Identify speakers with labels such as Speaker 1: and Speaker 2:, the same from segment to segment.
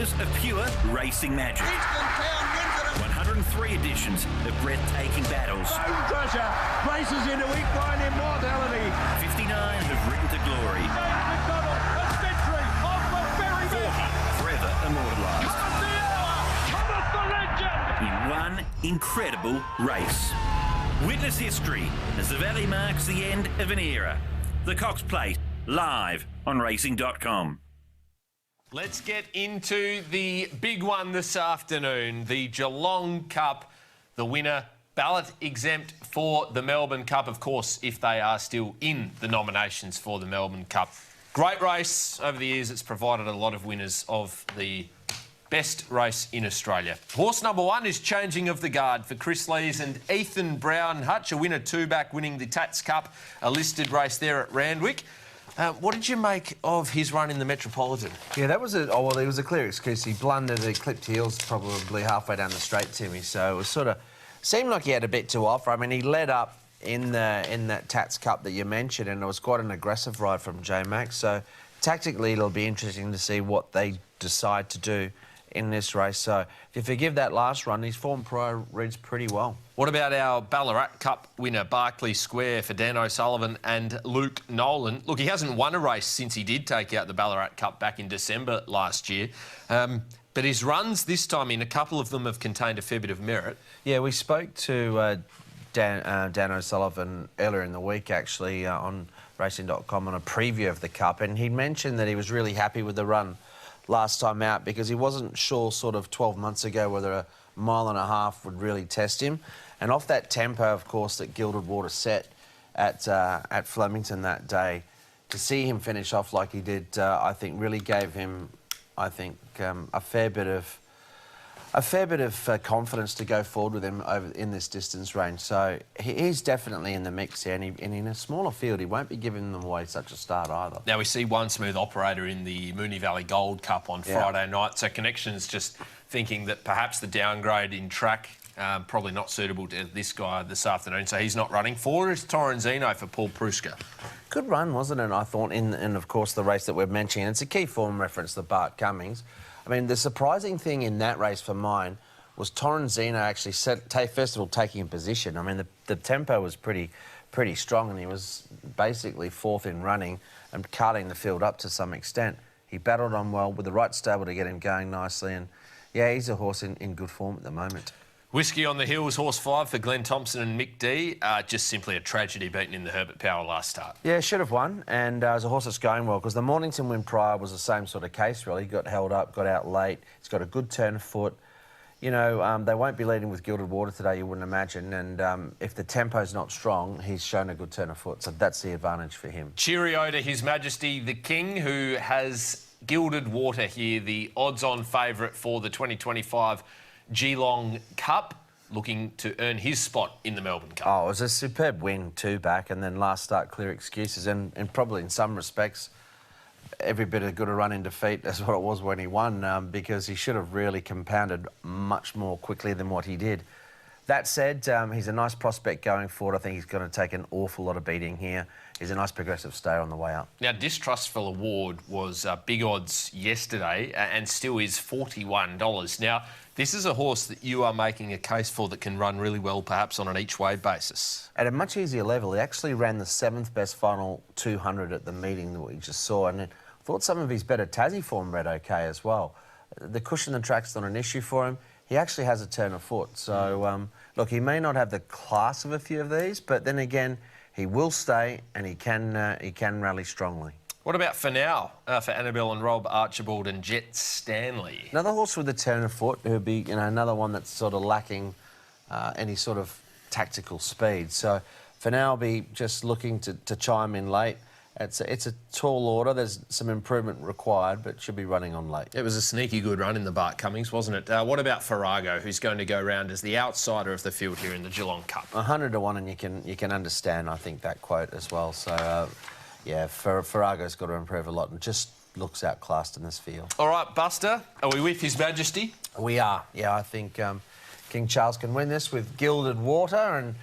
Speaker 1: years of pure racing magic. 103 editions of breathtaking battles.
Speaker 2: Bone crusher races into equine immortality.
Speaker 1: 59 have risen to glory. 40 forever immortalised. In one incredible race. Witness history as the Valley marks the end of an era. The Cox Plate, live on racing.com.
Speaker 3: Let's get into the big one this afternoon, the Geelong Cup. The winner, ballot exempt for the Melbourne Cup, of course, if they are still in the nominations for the Melbourne Cup. Great race over the years. It's provided a lot of winners of the best race in Australia. Horse number one is changing of the guard for Chris Lees and Ethan Brown Hutch, a winner two-back, winning the Tats Cup, a listed race there at Randwick. What did you make of his run in the Metropolitan?
Speaker 4: Yeah, that was it was a clear excuse. He blundered, he clipped heels probably halfway down the straight, Timmy. So it was sort of seemed like he had a bit to offer. I mean, he led up in that Tats Cup that you mentioned, and it was quite an aggressive ride from J-Max. So tactically, it'll be interesting to see what they decide to do in this race. So if you forgive that last run, his form prior reads pretty well.
Speaker 3: What about our Ballarat Cup winner, Barclay Square, for Dan O'Sullivan and Luke Nolan? Look, he hasn't won a race since he did take out the Ballarat Cup back in December last year. But his runs this time in, a couple of them have contained a fair bit of merit.
Speaker 4: Yeah, we spoke to Dan O'Sullivan earlier in the week, actually, on racing.com on a preview of the Cup, and he mentioned that he was really happy with the run last time out because he wasn't sure sort of 12 months ago whether a mile and a half would really test him. And off that tempo, of course, that Gilded Water set at Flemington that day, to see him finish off like he did, I think really gave him, I think, a fair bit of confidence to go forward with him over in this distance range. So he's definitely in the mix here, and in a smaller field, he won't be giving them away such a start either.
Speaker 3: Now, we see one smooth operator in the Moonee Valley Gold Cup on Friday night, so Connection's just thinking that perhaps the downgrade in track probably not suitable to this guy this afternoon, so he's not running. 4 is Torrenzino for Paul Pruska.
Speaker 4: Good run, wasn't it, I thought, in of course, the race that we're mentioning. It's a key form reference to Bart Cummings. I mean, the surprising thing in that race for mine was Torrenzino actually first of all, taking a position. I mean, the tempo was pretty strong, and he was basically fourth in running and carting the field up to some extent. He battled on well with the right stable to get him going nicely, and, yeah, he's a horse in good form at the moment.
Speaker 3: Whiskey on the Hills, horse 5 for Glenn Thompson and Mick D. Just simply a tragedy beaten in the Herbert Power last start.
Speaker 4: Yeah, should have won, and it was a horse that's going well, because the Mornington win prior was the same sort of case, really. He got held up, got out late. He's got a good turn of foot. You know, they won't be leading with Gilded Water today, you wouldn't imagine, and if the tempo's not strong, he's shown a good turn of foot, so that's the advantage for him. Cheerio
Speaker 3: to His Majesty the King, who has Gilded Water here, the odds-on favourite for the 2025 Geelong Cup, looking to earn his spot in the Melbourne Cup.
Speaker 4: Oh, it was a superb win, two-back, and then last start clear excuses, and probably in some respects every bit as good a run in defeat as what it was when he won, because he should have really compounded much more quickly than what he did. That said, he's a nice prospect going forward. I think he's going to take an awful lot of beating here. He's a nice progressive stayer on the way up.
Speaker 3: Now, Distrustful Award was big odds yesterday and still is $41. Now, this is a horse that you are making a case for that can run really well, perhaps on an each-way basis.
Speaker 4: At a much easier level, he actually ran the 7th best final 200 at the meeting that we just saw, and I thought some of his better Tassie form read okay as well. The cushion of the track's not an issue for him. He actually has a turn of foot. So, look, he may not have the class of a few of these, but then again, he will stay and he can rally strongly.
Speaker 3: What about For Now for Annabelle and Rob, Archibald and Jet Stanley?
Speaker 4: Another horse with a turn of foot who'd be, another one that's sort of lacking any sort of tactical speed. So For Now, I'll be just looking to chime in late. It's a tall order. There's some improvement required, but should be running on late.
Speaker 3: It was a sneaky good run in the Bart Cummings, wasn't it? What about Farrago, who's going to go round as the outsider of the field here in the Geelong Cup?
Speaker 4: 100 to 1, and you can understand, I think, that quote as well. So, yeah, Farrago's got to improve a lot and just looks outclassed in this field.
Speaker 3: All right, Buster, are we with His Majesty?
Speaker 4: We are. Yeah, I think King Charles can win this with Gilded Water and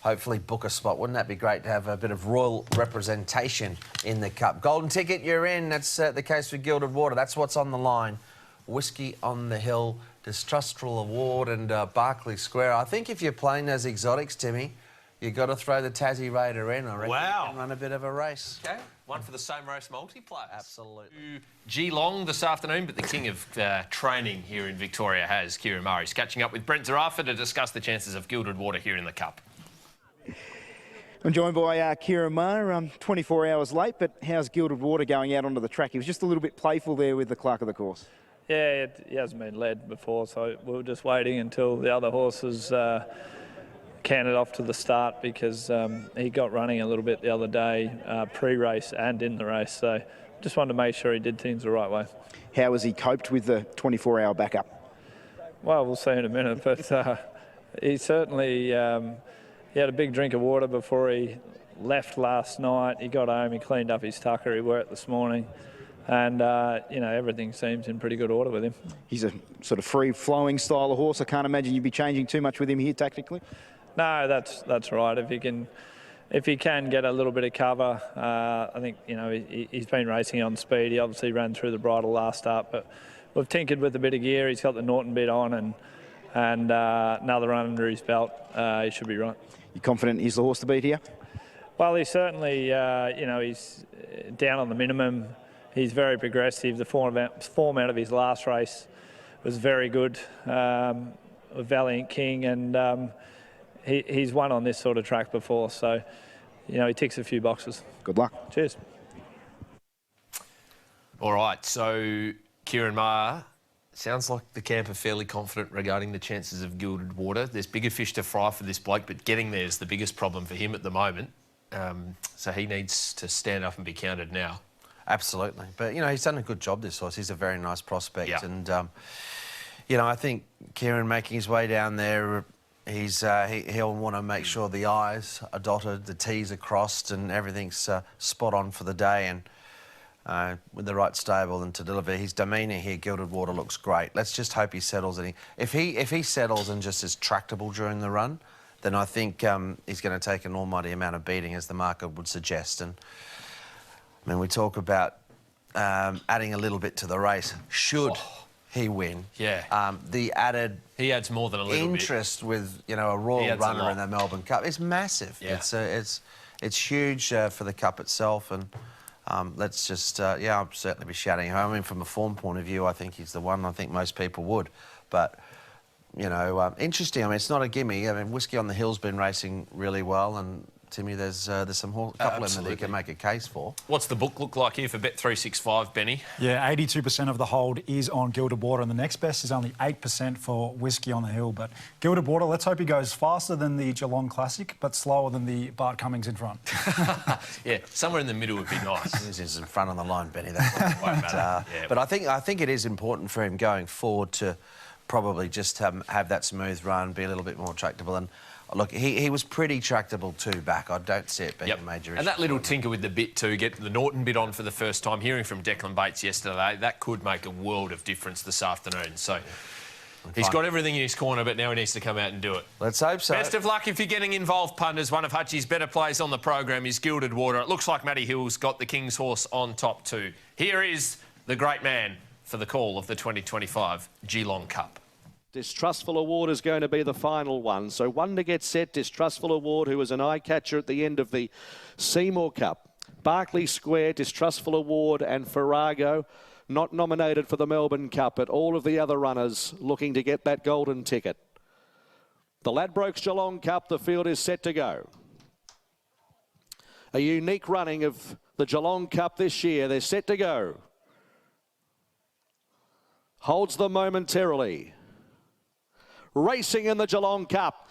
Speaker 4: hopefully book a spot. Wouldn't that be great to have a bit of royal representation in the Cup? Golden ticket, you're in. That's the case with Gilded Water. That's what's on the line Whiskey on the Hill, Distrustful Award and Berkeley Square. I think if you're playing those exotics, Timmy, you've got to throw the Tassie Raider in. I reckon you can run a bit of a race.
Speaker 3: Okay, one for the same race multipliers.
Speaker 4: Absolutely.
Speaker 3: Geelong this afternoon, but the king of training here in Victoria has Kieran Murray's catching up with Brent Zarafa to discuss the chances of Gilded Water here in the Cup.
Speaker 5: I'm joined by Kieran Maher. 24 hours late, but how's Gilded Water going out onto the track? He was just a little bit playful there with the clerk of the course.
Speaker 6: Yeah, he hasn't been led before, so we were just waiting until the other horses canted off to the start, because he got running a little bit the other day, pre-race and in the race. So just wanted to make sure he did things the right way.
Speaker 5: How has he coped with the 24-hour backup?
Speaker 6: Well, we'll see in a minute, but he certainly he had a big drink of water before he left last night. He got home, he cleaned up his tucker, he worked this morning. And, you know, everything seems in pretty good order with him. He's a sort of free-flowing style of horse. I can't imagine you'd be changing too much with him here tactically. No, that's right. If he can get a little bit of cover, I think, you know, he's been racing on speed. He obviously ran through the bridle last start, but we've tinkered with a bit of gear. He's got the Norton bit on and another run under his belt. He should be right.
Speaker 5: You confident he's the horse to beat here?
Speaker 6: Well, he's certainly, you know, he's down on the minimum. He's very progressive. The form out of his last race was very good. Valiant King, and he's won on this sort of track before, so you know he ticks a few boxes.
Speaker 5: Good luck.
Speaker 6: Cheers.
Speaker 3: All right, so Kieran Maher, sounds like the camp are fairly confident regarding the chances of Gilded Water. There's bigger fish to fry for this bloke, but getting there is the biggest problem for him at the moment. So he needs to stand up and be counted now.
Speaker 4: Absolutely. But, you know, he's done a good job, this horse. He's a very nice prospect.
Speaker 3: Yeah.
Speaker 4: And, you know, I think Kieran making his way down there, he'll want to make sure the I's are dotted, the T's are crossed and everything's spot on for the day. And with the right stable and to deliver his demeanour here, Gilded Water looks great. Let's just hope he settles. And if he settles and just is tractable during the run, then I think he's going to take an almighty amount of beating, as the market would suggest. And I mean, we talk about adding a little bit to the race. Should he win?
Speaker 3: Yeah.
Speaker 4: The added
Speaker 3: he adds more than a little
Speaker 4: interest with, you know, a royal runner in the Melbourne Cup is massive.
Speaker 3: Yeah.
Speaker 4: It's huge for the Cup itself, and let's just yeah, I'll certainly be shouting him. I mean, from a form point of view, I think he's the one. I think most people would, but you know, interesting. I mean, it's not a gimme. I mean, Whiskey on the Hill's been racing really well, and Timmy, there's some couple in there that you can make a case for.
Speaker 3: What's the book look like here for Bet365, Benny?
Speaker 7: Yeah, 82% of the hold is on Gilded Water, and the next best is only 8% for Whiskey on the Hill. But Gilded Water, let's hope he goes faster than the Geelong Classic, but slower than the Bart Cummings in front.
Speaker 3: Yeah, somewhere in the middle would be nice.
Speaker 4: This is in front on the line, Benny. That won't matter. But I think it is important for him going forward to probably just have that smooth run, be a little bit more tractable. And look, he was pretty tractable too back. I don't see it being a major issue.
Speaker 3: And that little tinker with the bit too, get the Norton bit on for the first time, hearing from Declan Bates yesterday, that could make a world of difference this afternoon. So he's got everything in his corner, but now he needs to come out and do it.
Speaker 4: Let's hope so.
Speaker 3: Best of luck if you're getting involved, punters. One of Hutchie's better plays on the program is Gilded Water. It looks like Matty Hill's got the King's horse on top too. Here is the great man for the call of the 2025 Geelong Cup.
Speaker 8: Distrustful Award is going to be the final one. So one to get set, Distrustful Award, who was an eye-catcher at the end of the Seymour Cup. Berkeley Square, Distrustful Award and Farrago, not nominated for the Melbourne Cup, but all of the other runners looking to get that golden ticket. The Ladbrokes Geelong Cup, the field is set to go. A unique running of the Geelong Cup this year. They're set to go. Holds them momentarily. Racing in the Geelong Cup.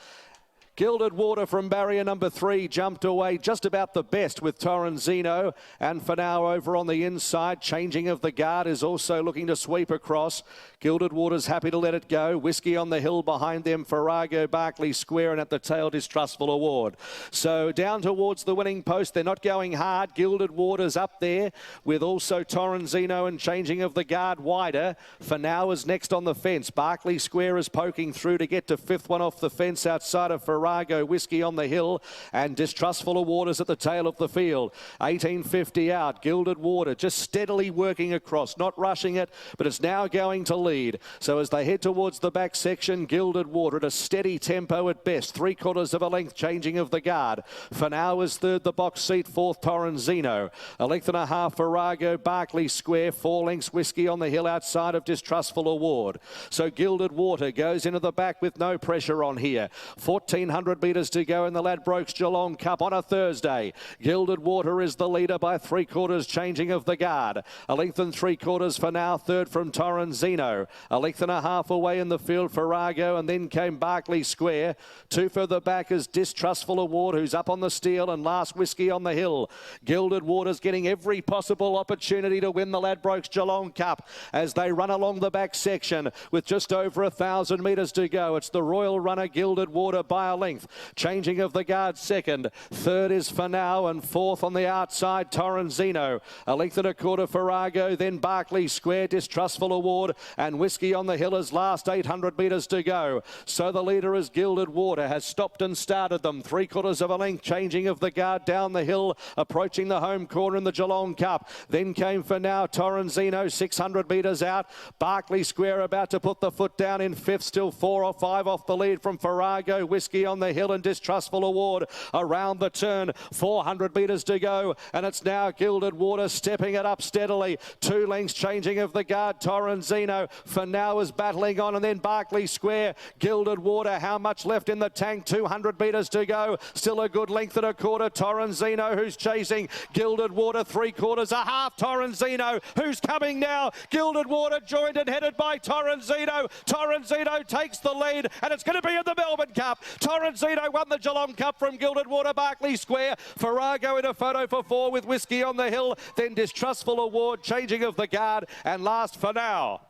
Speaker 8: Gilded Water from barrier number 3 jumped away just about the best with Torrenzino, and for now over on the inside, changing of the guard is also looking to sweep across. Gilded Water's happy to let it go. Whiskey on the Hill behind them, Farrago, Berkeley Square, and at the tail, Distrustful Award. So down towards the winning post, they're not going hard. Gilded Water's up there with also Torrenzino, and changing of the guard wider. For now is next on the fence. Berkeley Square is poking through to get to 5th one off the fence outside of Farrago. Farrago, Whiskey on the Hill, and Distrustful of Waters at the tail of the field. 1850 out. Gilded Water just steadily working across, not rushing it, but it's now going to lead. So as they head towards the back section, Gilded Water at a steady tempo at best. 3/4 of a length changing of the guard. For now is third the box seat, fourth Torrenzino. A length and a half Farrago, Barclay Square, 4 lengths Whiskey on the Hill outside of Distrustful Award. So Gilded Water goes into the back with no pressure on here. 1400 metres to go in the Ladbrokes Geelong Cup on a Thursday. Gilded Water is the leader by 3/4 changing of the guard. A length and 3/4 for now, third from Torrenzino. A length and a half away in the field Farrago, and then came Barclay Square. 2 further back is Distrustful Award, who's up on the steel, and last Whiskey on the Hill. Gilded Water's getting every possible opportunity to win the Ladbrokes Geelong Cup as they run along the back section with just over 1,000 metres to go. It's the Royal Runner Gilded Water by a length. Changing of the guard second. Third is For Now, and fourth on the outside Torrenzino. A length and a quarter Farrago, then Barclay Square, Distrustful Award, and Whiskey on the Hill is last. 800 metres to go. So the leader is Gilded Water, has stopped and started them. 3/4 of a length changing of the guard down the hill, approaching the home corner in the Geelong Cup. Then came For Now Torrenzino, 600 metres out. Barclay Square about to put the foot down in fifth, still 4 or 5 off the lead from Farrago, Whiskey on the Hill, and Distrustful Award around the turn. 400 metres to go, and it's now Gilded Water stepping it up steadily. 2 lengths changing of the guard. Torrenzino For Now is battling on, and then Barclay Square. Gilded Water, how much left in the tank? 200 metres to go. Still a good length and a quarter. Torrenzino, who's chasing Gilded Water, 3/4, a half. Torrenzino, who's coming now. Gilded Water joined and headed by Torrenzino. Torrenzino takes the lead, and it's going to be in the Melbourne Cup. Torrenzino won the Geelong Cup from Gilded Water, Barclay Square. Farrago in a photo for 4 with Whiskey on the Hill. Then Distrustful Award, changing of the guard, and last For Now.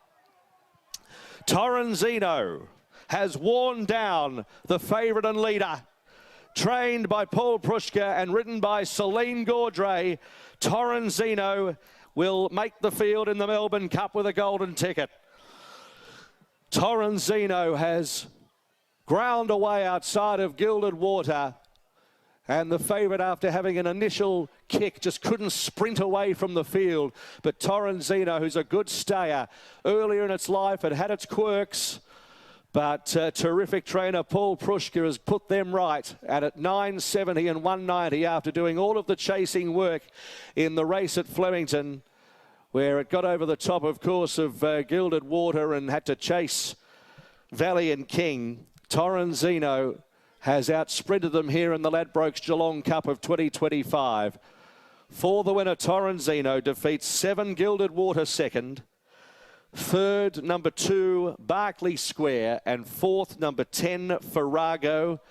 Speaker 8: Torrenzino has worn down the favourite and leader. Trained by Paul Prushka and ridden by Celine Gaudray, Torrenzino will make the field in the Melbourne Cup with a golden ticket. Torrenzino has ground away outside of Gilded Water, and the favourite, after having an initial kick, just couldn't sprint away from the field. But Torrenzino, who's a good stayer, earlier in its life it had its quirks, but terrific trainer Paul Prushka has put them right. And at 970 and 190, after doing all of the chasing work in the race at Flemington, where it got over the top, of course, of Gilded Water and had to chase Valiant King, Torrenzino has outsprinted them here in the Ladbrokes Geelong Cup of 2025. For the winner, Torrenzino defeats 7 Gilded Water second, third, number 2, Barclay Square, and fourth, number 10, Farrago.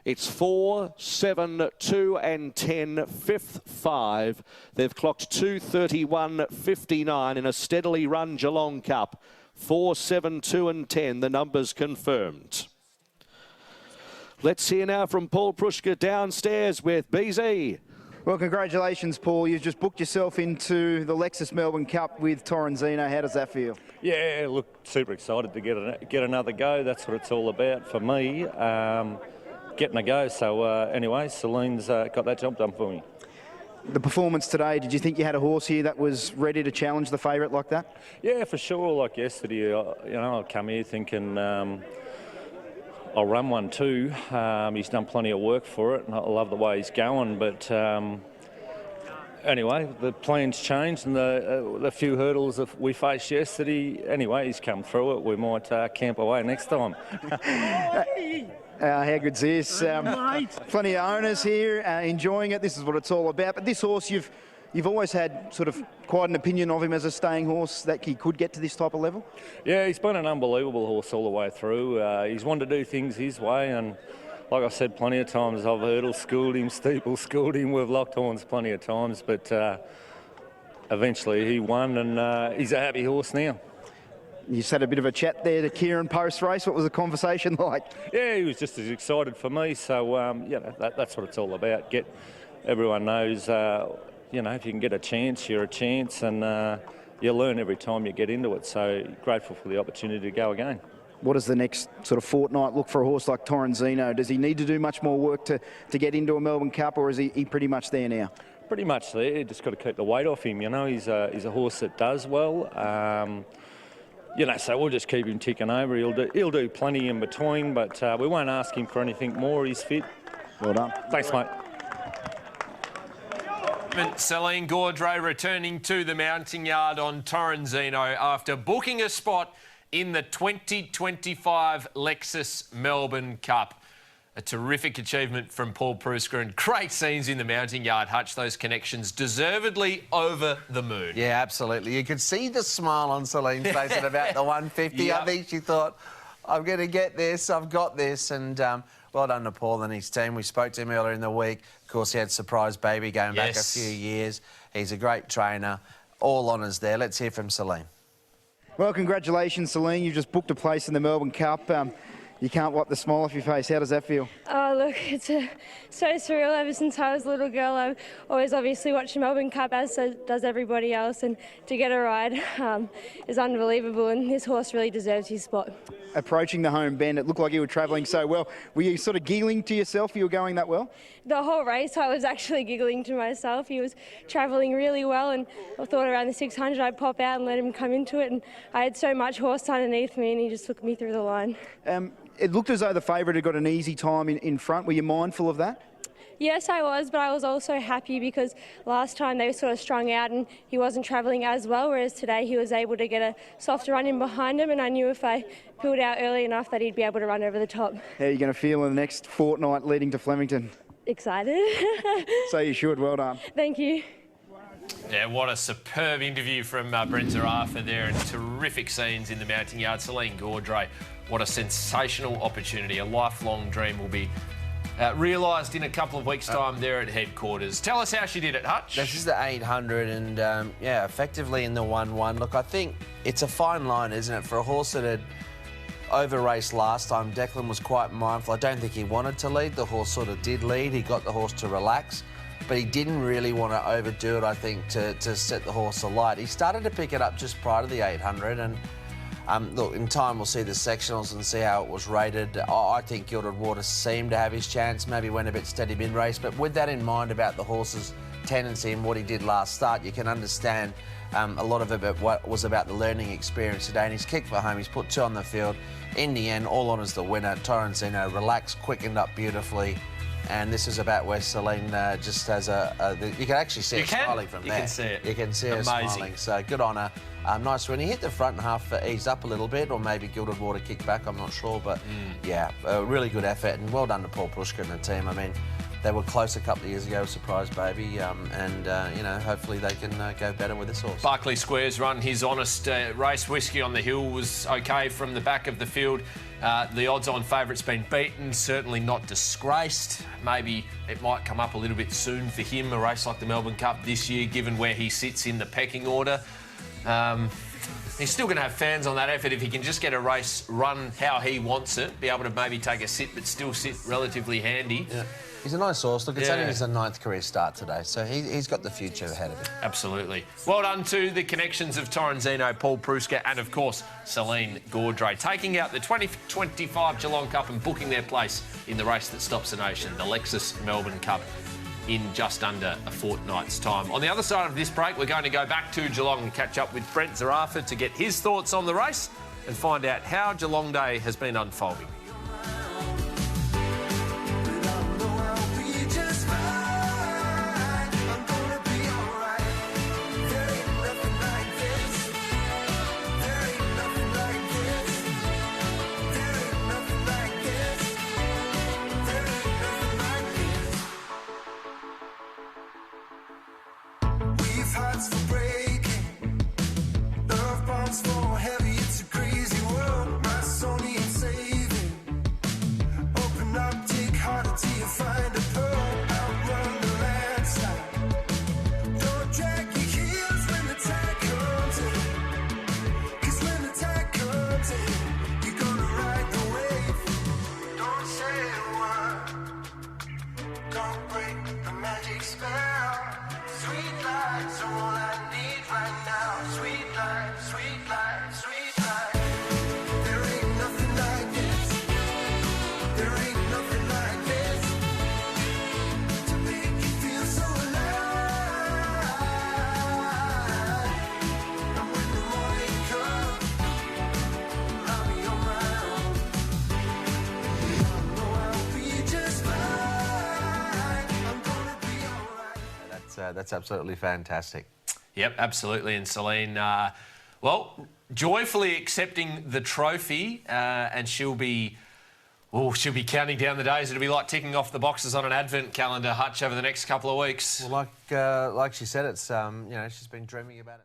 Speaker 8: It's 4, 7, 2 and 10, fifth 5. They've clocked 2:31.59 in a steadily run Geelong Cup. 4, 7, 2 and 10, the numbers confirmed. Let's hear now from Paul Prushka downstairs with BZ.
Speaker 5: Well, congratulations, Paul. You've just booked yourself into the Lexus Melbourne Cup with Torrenzino. How does that feel?
Speaker 9: Yeah, look, super excited to get another go. That's what it's all about for me, getting a go. So anyway, Celine's got that job done for me.
Speaker 5: The performance today, did you think you had a horse here that was ready to challenge the favourite like that?
Speaker 9: Yeah, for sure. Like yesterday, I come here thinking I'll run one too. He's done plenty of work for it, and I love the way he's going. But anyway, the plans changed, and the few hurdles that we faced yesterday, anyway, he's come through it. We might camp away next time.
Speaker 5: How good's this? Plenty of owners here enjoying it. This is what it's all about. But this horse, you've always had sort of quite an opinion of him as a staying horse, that he could get to this type of level?
Speaker 9: Yeah, he's been an unbelievable horse all the way through. He's wanted to do things his way, and like I said plenty of times, I've hurdle schooled him, steeple schooled him, we've locked horns plenty of times, but eventually he won, and he's a happy horse now.
Speaker 5: You just had a bit of a chat there to Kieran post-race. What was the conversation like?
Speaker 9: Yeah, he was just as excited for me, so that's what it's all about. Everyone knows, if you can get a chance, you're a chance, and you learn every time you get into it, so grateful for the opportunity to go again.
Speaker 5: what does the next sort of fortnight look for a horse like Torrenzino? Does he need to do much more work to get into a Melbourne Cup, or is he pretty much there now?
Speaker 9: Pretty much there. You just got to keep the weight off him. You know, he's a horse that does well. You know, so we'll just keep him ticking over. He'll do plenty in between, but we won't ask him for anything more. He's fit.
Speaker 5: Well done.
Speaker 9: Thanks, mate.
Speaker 3: Celine Gaudray returning to the mounting yard on Torrenzino after booking a spot in the 2025 Lexus Melbourne Cup. A terrific achievement from Paul Pruska and great scenes in the mounting yard, Hutch. Those connections deservedly over the moon.
Speaker 4: Yeah, absolutely. You could see the smile on Celine's face at about the 150.
Speaker 3: Yep.
Speaker 4: I think she thought, I'm going to get this, I've got this. And well done to Paul and his team. We spoke to him earlier in the week. Of course, he had Surprise Baby going back a few years. He's a great trainer. All honours there. Let's hear from Celine.
Speaker 5: Well, congratulations, Celine. You've just booked a place in the Melbourne Cup. You can't wipe the smile off your face. How does that feel?
Speaker 10: Oh, look, it's so surreal. Ever since I was a little girl, I've always obviously watched the Melbourne Cup, as does everybody else, and to get a ride is unbelievable, and this horse really deserves his spot.
Speaker 5: Approaching the home bend, it looked like you were travelling so well. Were you sort of giggling to yourself you were going that well?
Speaker 10: The whole race, I was actually giggling to myself. He was travelling really well, and I thought around the 600 I'd pop out and let him come into it, and I had so much horse underneath me, and he just took me through the line.
Speaker 5: It looked as though the favourite had got an easy time in front. Were you mindful of that?
Speaker 10: Yes, I was, but I was also happy because last time they were sort of strung out and he wasn't travelling as well, whereas today he was able to get a softer run in behind him, and I knew if I pulled out early enough that he'd be able to run over the top.
Speaker 5: How are you going to feel in the next fortnight leading to Flemington?
Speaker 10: Excited.
Speaker 5: So you should. Well done.
Speaker 10: Thank you.
Speaker 3: Yeah, what a superb interview from Brent Zarafa there, and terrific scenes in the mounting yard. Celine Gaudray, what a sensational opportunity. A lifelong dream will be realised in a couple of weeks' time there at headquarters. Tell us how she did it, Hutch.
Speaker 4: This is the 800 and, yeah, effectively in the 1-1. Look, I think it's a fine line, isn't it? For a horse that had over-raced last time, Declan was quite mindful. I don't think he wanted to lead. The horse sort of did lead. He got the horse to relax, but he didn't really want to overdo it, I think, to set the horse alight. He started to pick it up just prior to the 800, and look, in time we'll see the sectionals and see how it was rated. I think Gilded Water seemed to have his chance, maybe went a bit steady mid-race, but with that in mind about the horse's tendency and what he did last start, you can understand a lot of it was about the learning experience today, and he's kicked for home. He's put 2 on the field. In the end, all honours the winner. Torrenzino relaxed, quickened up beautifully. And this is about where Celine just has you can actually see her smiling from there.
Speaker 3: You can see it.
Speaker 4: You can see her smiling. So good on her. Nice when he hit the front half, eased up a little bit, or maybe Gilded Water kicked back, I'm not sure. But yeah, a really good effort, and well done to Paul Pruska and the team. I mean, they were close a couple of years ago, Surprise Baby, and you know, hopefully they can go better with this horse.
Speaker 3: Barclay Squares run his honest race. Whiskey on the Hill was okay from the back of the field. The odds-on favourite's been beaten, certainly not disgraced. Maybe it might come up a little bit soon for him, a race like the Melbourne Cup this year, given where he sits in the pecking order. He's still going to have fans on that effort if he can just get a race run how he wants it, be able to maybe take a sit but still sit relatively handy.
Speaker 4: Yeah. He's a nice horse. Look, it's only his 9th career start today, so he's got the future ahead of him.
Speaker 3: Absolutely. Well done to the connections of Torrenzino, Paul Pruska, and of course Celine Gaudray, taking out the 2025 Geelong Cup and booking their place in the race that stops the nation, the Lexus Melbourne Cup, in just under a fortnight's time. On the other side of this break, we're going to go back to Geelong and catch up with Brent Zarafa to get his thoughts on the race and find out how Geelong Day has been unfolding.
Speaker 4: that's absolutely fantastic.
Speaker 3: Yep, absolutely. And Celine, well, joyfully accepting the trophy, and she'll be counting down the days. It'll be like ticking off the boxes on an advent calendar, Hutch, over the next couple of weeks.
Speaker 4: Well, like she said, it's she's been dreaming about it.